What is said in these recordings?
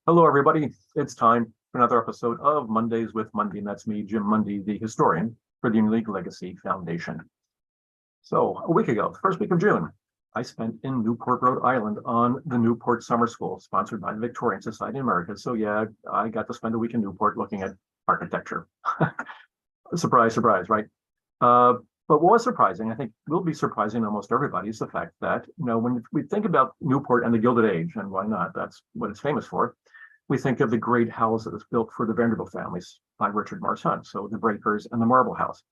Hello, everybody. It's time for another episode of Mondays with Mundy, and that's me, Jim Mundy, the historian for the Unique Legacy Foundation. So a week ago, the first week of June, I spent in Newport, Rhode Island on the Newport Summer School, sponsored by the Victorian Society in America. So yeah, I got to spend a week in Newport looking at architecture. Surprise, surprise, right? But what was surprising, I think will be surprising almost everybody, is the fact that, when we think about Newport and the Gilded Age, and why not, that's what it's famous for, we think of the great houses built for the Vanderbilt families by Richard Morris Hunt, so the Breakers and the Marble House.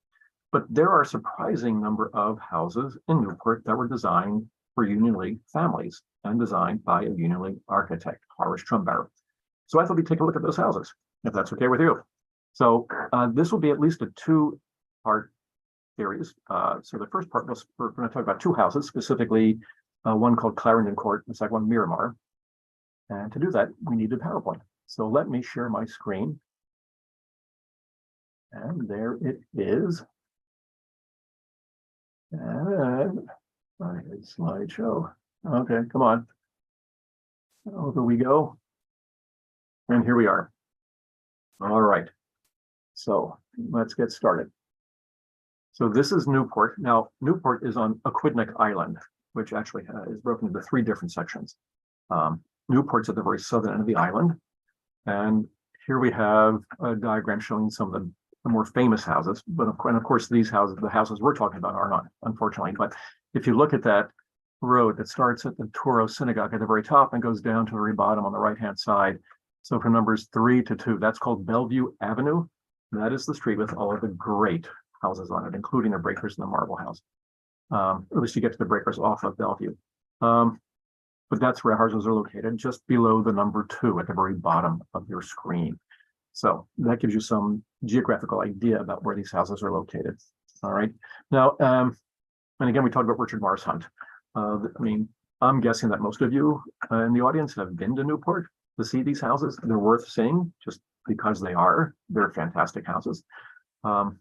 But there are a surprising number of houses in Newport that were designed for Union League families and designed by a Union League architect, Horace Trumbauer. So I thought we'd take a look at those houses, if that's okay with you. So this will be at least a two-part series. So the first part, we're going to talk about two houses, specifically one called Clarendon Court, and the second one, Miramar. And to do that, we need a PowerPoint. So let me share my screen. And there it is. And my slideshow. Okay, come on. Over we go. And here we are. All right. So let's get started. So this is Newport. Now, Newport is on Aquidneck Island, which actually is broken into three different sections. Newport's at the very southern end of the island. And here we have a diagram showing some of the more famous houses. But of course, these houses, the houses we're talking about, are not, unfortunately. But if you look at that road that starts at the Toro Synagogue at the very top and goes down to the very bottom on the right-hand side. So from numbers 3 to 2, that's called Bellevue Avenue. That is the street with all of the great houses on it, including the Breakers and the Marble House. At least you get to the Breakers off of Bellevue. But that's where houses are located, just below the number 2 at the very bottom of your screen. So that gives you some geographical idea about where these houses are located. All right. Now, and again, we talked about Richard Morris Hunt. I'm guessing that most of you in the audience have been to Newport to see these houses. They're worth seeing just because they're fantastic houses. So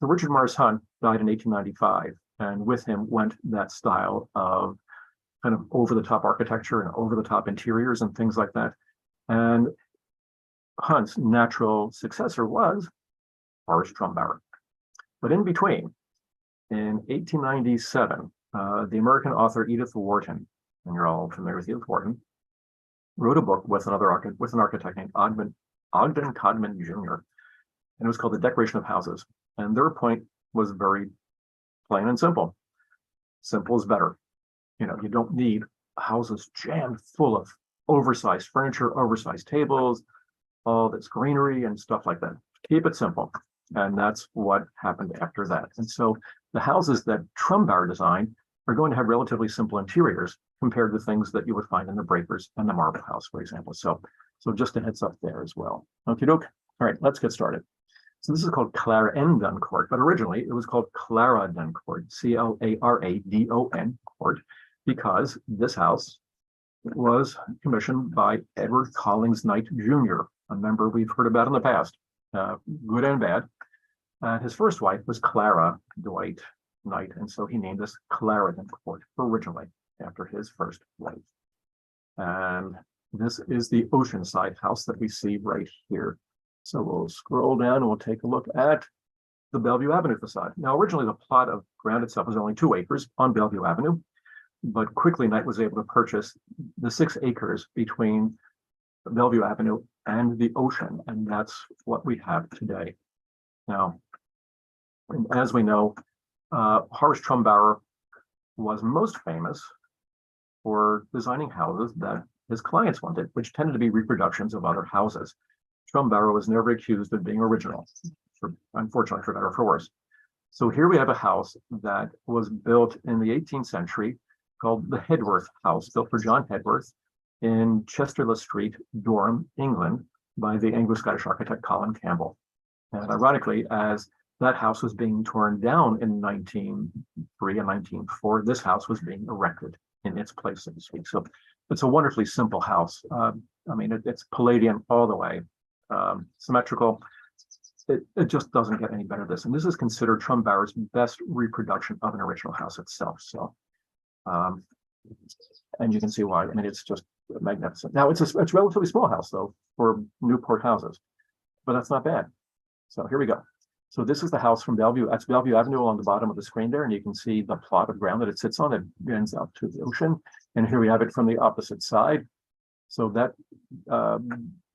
Richard Morris Hunt died in 1895, and with him went that style of kind of over-the-top architecture and over-the-top interiors and things like that. And Hunt's natural successor was Horace Trumbauer. But in between, in 1897, the American author Edith Wharton, and you're all familiar with Edith Wharton, wrote a book with an architect named Ogden Codman Jr., and it was called The Decoration of Houses. And their point was very plain and simple. Simple is better. You don't need houses jammed full of oversized furniture, oversized tables, all this greenery and stuff like that. Keep it simple. And that's what happened after that. And so the houses that Trumbauer designed are going to have relatively simple interiors compared to things that you would find in the Breakers and the Marble House, for example. So just a heads up there as well. Okie doke. All right, let's get started. So this is called Clarendon Court, but originally it was called Clarendon Court, Claradon Court, because this house was commissioned by Edward Collins Knight Jr., a member we've heard about in the past, good and bad. His first wife was Clara Dwight Knight, and so he named this Clarendon Court originally after his first wife. And this is the Oceanside house that we see right here. So we'll scroll down and we'll take a look at the Bellevue Avenue facade. Now, originally the plot of ground itself was only 2 acres on Bellevue Avenue, but quickly Knight was able to purchase the 6 acres between Bellevue Avenue and the ocean, and that's what we have today. Now, as we know, Horace Trumbauer was most famous for designing houses that his clients wanted, which tended to be reproductions of other houses. Trumbauer was never accused of being original, unfortunately, for better or for worse. So here we have a house that was built in the 18th century called the Hedworth House, built for John Hedworth in Chesterless Street, Durham, England, by the Anglo-Scottish architect Colin Campbell. And ironically, as that house was being torn down in 1903 and 1904, this house was being erected in its place, so to speak. So it's a wonderfully simple house. It's Palladian all the way. Symmetrical. It just doesn't get any better than this. And this is considered Trumbauer's best reproduction of an original house itself. So And you can see why. I mean, it's just magnificent. Now, it's a relatively small house, though, for Newport houses, but that's not bad. So here we go. So this is the house from Bellevue. That's Bellevue Avenue along the bottom of the screen there, and you can see the plot of ground that it sits on. It ends out to the ocean. And here we have it from the opposite side. So that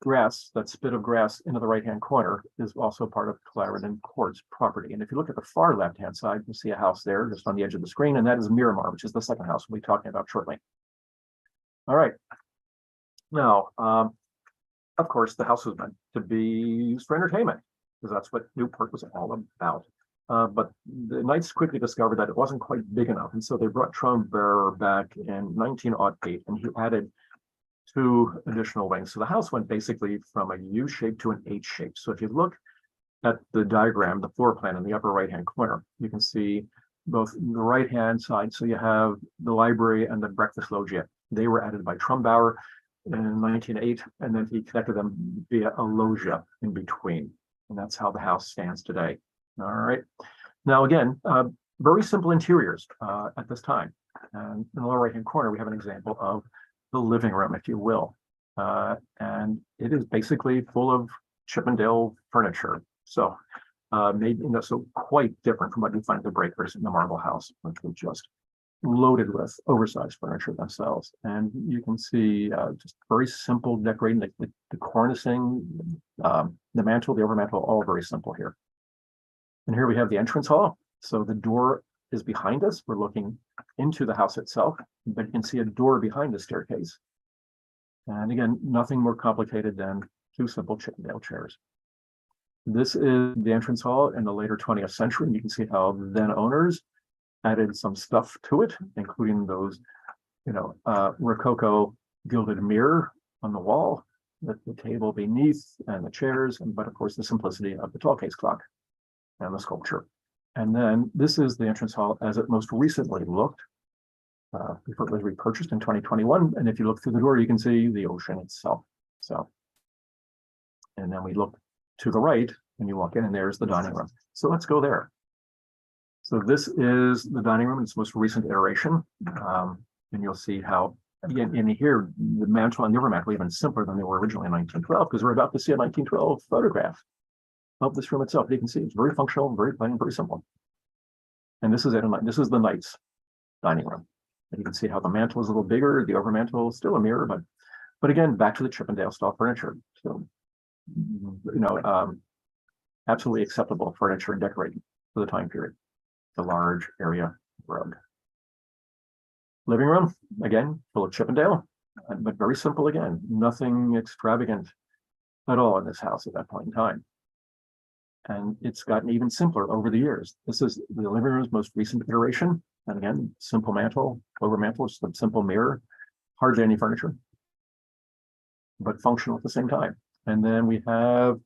grass, that spit of grass into the right-hand corner is also part of Clarendon Court's property. And if you look at the far left-hand side, you see a house there just on the edge of the screen, and that is Miramar, which is the second house we'll be talking about shortly. All right. Now, of course, the house was meant to be used for entertainment, because that's what Newport was all about. But the Knights quickly discovered that it wasn't quite big enough, and so they brought Trumbauer back in 1908, and he added 2 additional wings. So the house went basically from a U shape to an H shape. So if you look at the diagram, the floor plan in the upper right-hand corner, you can see both the right-hand side. So you have the library and the breakfast loggia. They were added by Trumbauer in 1908, and then he connected them via a loggia in between. And that's how the house stands today. All right. Now, again, very simple interiors at this time. And in the lower right-hand corner, we have an example of the living room, if you will. And it is basically full of Chippendale furniture. So maybe, so quite different from what you find at the Breakers in the Marble House, which was just loaded with oversized furniture themselves. And you can see just very simple decorating, the cornicing, the mantle, the overmantle, all very simple here. And here we have the entrance hall. So the door is behind us. We're looking into the house itself, but you can see a door behind the staircase. And again, nothing more complicated than 2 simple Chippendale chairs. This is the entrance hall in the later 20th century. And you can see how then owners added some stuff to it, including those, Rococo gilded mirror on the wall, the table beneath, and the chairs, but of course the simplicity of the tall case clock and the sculpture. And then this is the entrance hall as it most recently looked before it was repurchased in 2021. And if you look through the door, you can see the ocean itself. So, and then we look to the right and you walk in, and there's the dining room. So let's go there. So this is the dining room in its most recent iteration. And you'll see how, again, in here, the mantle and the overmantle are even simpler than they were originally in 1912, because we're about to see a 1912 photograph of this room itself. You can see it's very functional, very plain, very simple. And this is it. This is the Knights dining room. And you can see how the mantle is a little bigger, the overmantle is still a mirror, but again, back to the Chippendale style furniture. So, absolutely acceptable furniture and decorating for the time period. The large area rug. Living room, again, full of Chippendale, but very simple again. Nothing extravagant at all in this house at that point in time. And it's gotten even simpler over the years. This is the living room's most recent iteration. And again, simple mantle, over mantle, just a simple mirror, hardly any furniture, but functional at the same time. And then we have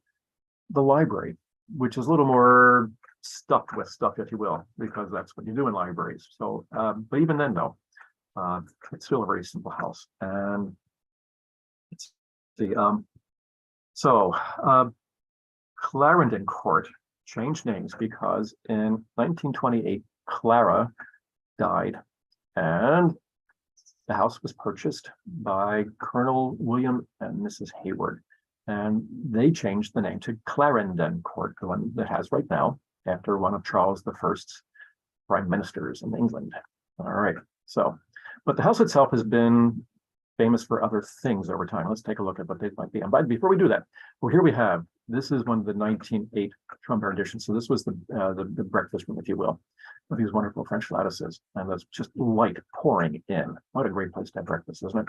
the library, which is a little more stuffed with stuff, if you will, because that's what you do in libraries. So, but even then, though, it's still a very simple house. And it's the Clarendon Court changed names because in 1928, Clara died, and the house was purchased by Colonel William and Mrs. Hayward, and they changed the name to Clarendon Court, the one that has right now, after one of Charles I's prime ministers in England. All right, so, but the house itself has been famous for other things over time. Let's take a look at what they might be. And before we do that, well, here we have, this is one of the 1908 Trumbauer editions. So this was the breakfast room, if you will, with these wonderful French lattices, and there's just light pouring in. What a great place to have breakfast, isn't it?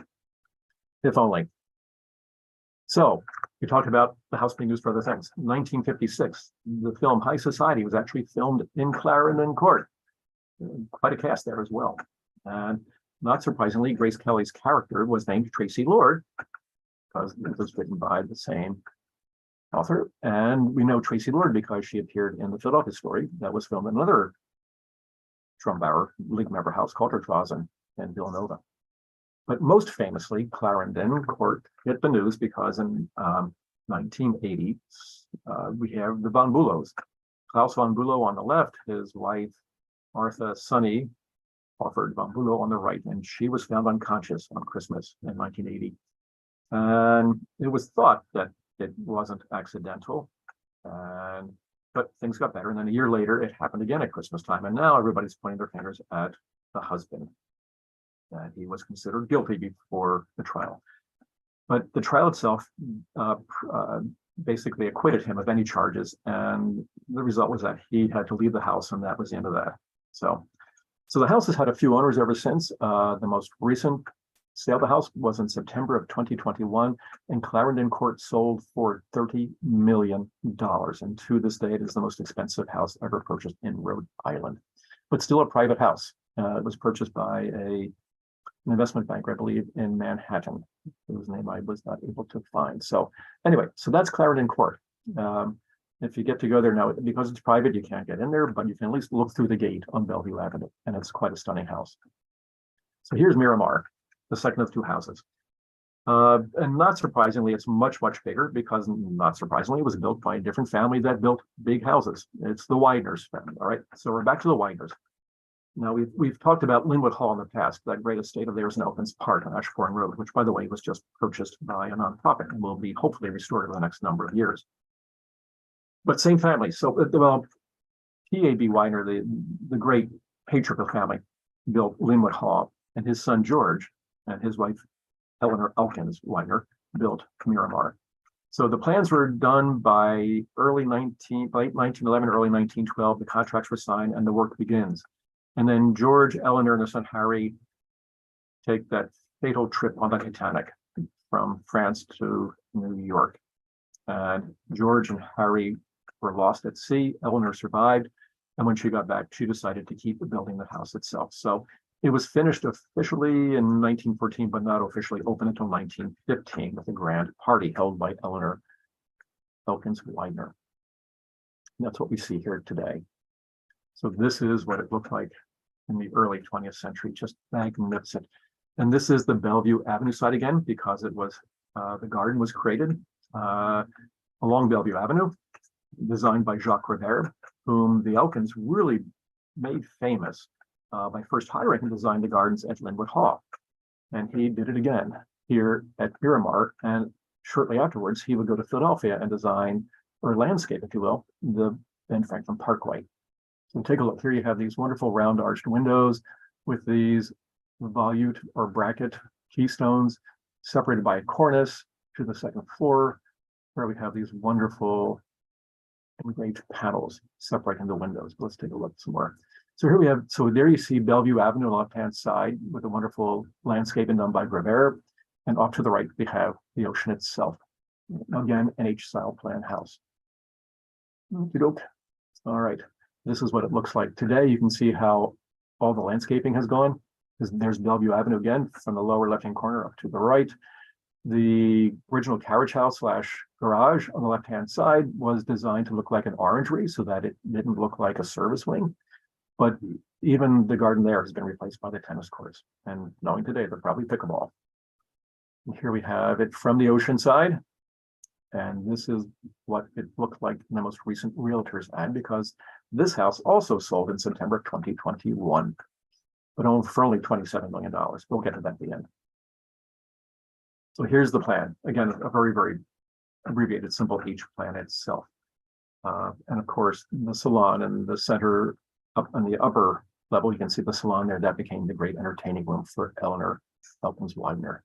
If only. So we talked about the house being used for other things. 1956, the film High Society was actually filmed in Clarendon Court. Quite a cast there as well. And not surprisingly, Grace Kelly's character was named Tracy Lord, because it was written by the same author. And we know Tracy Lord because she appeared in the Philadelphia story that was filmed in another Trumbauer League member house called Hertrazen in Villanova. But most famously, Clarendon Court hit the news because in 1980, we have the von Bülows. Klaus von Bülow on the left, his wife, Martha Sonny, offered Van Bülow on the right, and she was found unconscious on Christmas in 1980. And it was thought that it wasn't accidental, but things got better. And then a year later, it happened again at Christmas time. And now everybody's pointing their fingers at the husband. And he was considered guilty before the trial. But the trial itself basically acquitted him of any charges. And the result was that he had to leave the house, and that was the end of that. So the house has had a few owners ever since. The most recent sale of the house was in September of 2021, and Clarendon Court sold for $30 million. And to this day, it is the most expensive house ever purchased in Rhode Island, but still a private house. It was purchased by an investment bank, I believe, in Manhattan, whose name I was not able to find. So anyway, so that's Clarendon Court. If you get to go there now, because it's private, you can't get in there, but you can at least look through the gate on Bellevue Avenue, and it's quite a stunning house. So here's Miramar, the second of two houses. And not surprisingly, it's much, much bigger because, not surprisingly, it was built by a different family that built big houses. It's the Widners family, all right? So we're back to the Widners. Now, we've talked about Linwood Hall in the past, that great estate of theirs in Elkins Park on Ashbourne Road, which, by the way, was just purchased by a nonprofit and will be hopefully restored over the next number of years. But same family. So, well, P.A.B. Widener, the great patriarchal family, built Linwood Hall, and his son George and his wife Eleanor Elkins Widener built Miramar. So the plans were done by late 1911, early 1912. The contracts were signed, and the work begins. And then George, Eleanor, and their son Harry take that fatal trip on the Titanic from France to New York. And George and Harry were lost at sea. Eleanor survived, and when she got back, she decided to keep building the house itself. So it was finished officially in 1914, but not officially open until 1915 with a grand party held by Eleanor Elkins Widener. And that's what we see here today. So this is what it looked like in the early 20th century, just magnificent. And this is the Bellevue Avenue side again, because it was the garden was created along Bellevue Avenue, designed by Jacques Rivera, whom the Elkins really made famous by first hiring him to design the gardens at Linwood Hall. And he did it again here at Miramar. And shortly afterwards, he would go to Philadelphia and design, or landscape, if you will, the Ben Franklin Parkway. So take a look. Here you have these wonderful round arched windows with these volute or bracket keystones separated by a cornice to the second floor, where we have these wonderful engraved panels separating the windows. Let's take a look some more. So here we have, so there you see Bellevue Avenue on the left-hand side with a wonderful landscaping done by Rivera. And off to the right, we have the ocean itself. Again, an H-style plan house. Okey-doke. All right. This is what it looks like today. You can see how all the landscaping has gone. There's Bellevue Avenue again from the lower left-hand corner up to the right. The original carriage house / garage on the left-hand side was designed to look like an orangery so that it didn't look like a service wing. But even the garden there has been replaced by the tennis courts. And knowing today, they're probably pickleball. And here we have it from the ocean side. And this is what it looked like in the most recent realtor's ad, because this house also sold in September 2021, but for only $27 million. We'll get to that at the end. So here's the plan. Again, a very, very abbreviated, simple H plan itself. And of course, the salon in the center, up on the upper level, you can see the salon there. That became the great entertaining room for Eleanor Elkins Widener.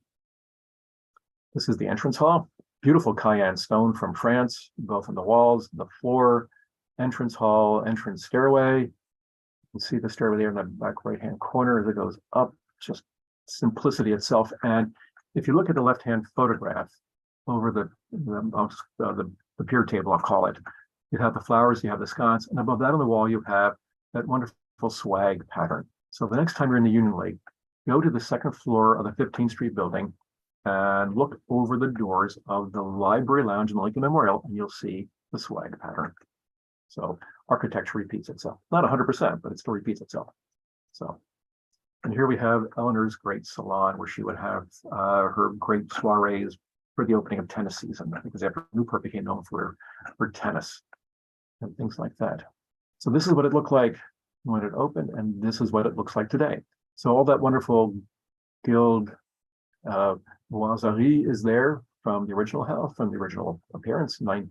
This is the entrance hall. Beautiful cayenne stone from France, both on the walls, the floor, entrance hall, entrance stairway. You can see the stairway there in the back right-hand corner as it goes up, just simplicity itself. And if you look at the left-hand photograph over the pier table, I'll call it, you have the flowers, you have the sconce, and above that on the wall, you have that wonderful swag pattern. So the next time you're in the Union Lake, go to the second floor of the 15th Street building and look over the doors of the library lounge in the Lincoln Memorial, and you'll see the swag pattern. So architecture repeats itself. Not 100%, but it still repeats itself. So, and here we have Eleanor's great salon, where she would have her great soirees for the opening of tennis season, because after Newport became known for tennis and things like that. So this is what it looked like when it opened, and this is what it looks like today. So all that wonderful gilt boiserie is there from the original house, from the original appearance, 19.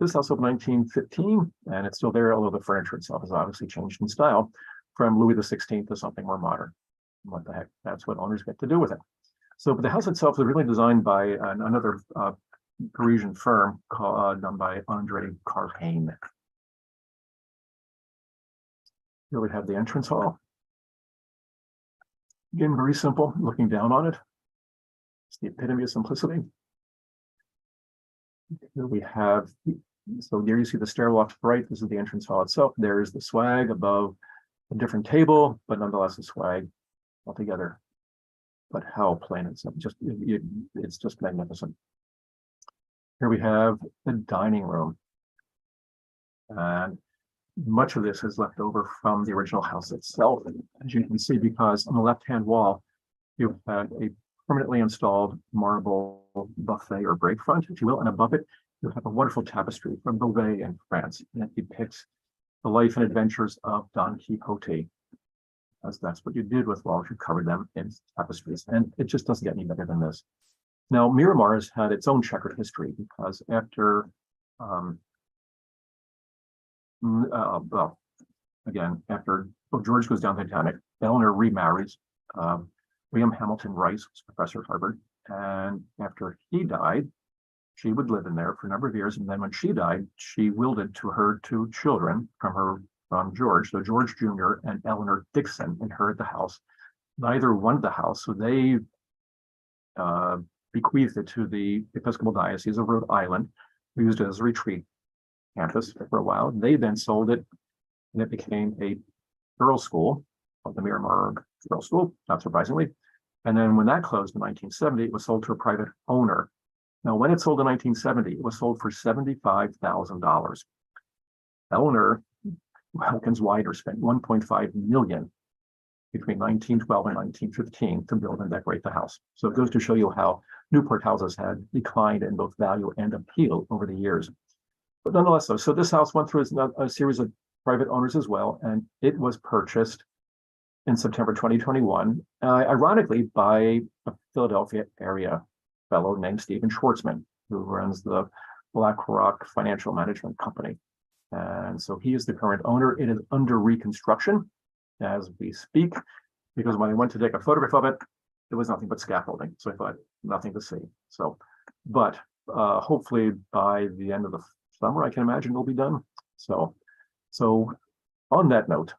This house of 1915, and it's still there, although the furniture itself has obviously changed in style from Louis XVI to something more modern. What the heck? That's what owners get to do with it. So, but the house itself was really designed by another Parisian firm done by Andre Carpane. Here we have the entrance hall. Again, very simple, looking down on it. It's the epitome of simplicity. Here we have, so there you see the stairwell to the right. This is the entrance hall itself. There's the swag above a different table, but nonetheless a swag altogether. But how plain it's just, it's just magnificent. Here we have the dining room. And much of this is left over from the original house itself, as you can see, because on the left-hand wall, you have a permanently installed marble buffet or break front, if you will, and above it, you have a wonderful tapestry from Beauvais in France that depicts the life and adventures of Don Quixote, as that's what you did with walls. You covered them in tapestries, and it just doesn't get any better than this. Now, Miramar has had its own checkered history because after, well, again, after George goes down the Titanic, Eleanor remarries William Hamilton Rice, who's a professor at Harvard, and after he died, she would live in there for a number of years, and then when she died, she willed it to her two children from George, so George Jr. and Eleanor Dixon inherit the house. Neither wanted the house, so they bequeathed it to the Episcopal Diocese of Rhode Island, who used it as a retreat campus for a while. They then sold it, and it became a girls' school called the Miramar Girls' School, not surprisingly. And then when that closed in 1970, it was sold to a private owner. Now, when it sold in 1970, it was sold for $75,000. Eleanor Elkins Widener spent $1.5 million between 1912 and 1915 to build and decorate the house. So it goes to show you how Newport houses had declined in both value and appeal over the years. But nonetheless, so this house went through a series of private owners as well, and it was purchased in September 2021, ironically by a Philadelphia area fellow named Stephen Schwartzman, who runs the BlackRock Financial Management Company. And so he is the current owner. It is under reconstruction as we speak, because when I went to take a photograph of it, there was nothing but scaffolding. So I thought, nothing to see. So, but hopefully by the end of the summer, I can imagine it'll be done. So on that note,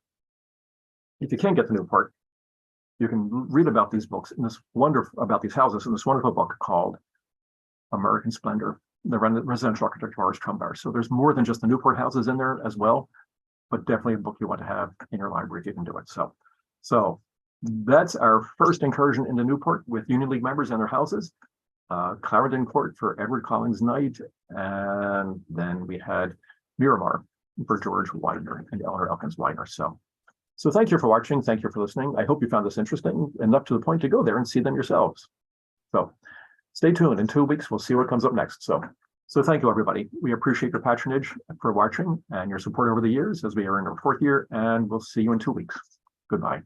if you can't get to Newport, you can read about these books in this about these houses in this wonderful book called American Splendor, the residential architect Horace Trumbauer. So there's more than just the Newport houses in there as well, but definitely a book you want to have in your library if you can do it. So that's our first incursion into Newport with Union League members and their houses. Clarendon Court for Edward Collins Knight, and then we had Miramar for George Widener and Eleanor Elkins Widener. So thank you for watching. Thank you for listening. I hope you found this interesting enough to the point to go there and see them yourselves. So stay tuned. In 2 weeks, we'll see what comes up next. So thank you, everybody. We appreciate your patronage for watching and your support over the years as we are in our 4th year, and we'll see you in 2 weeks. Goodbye.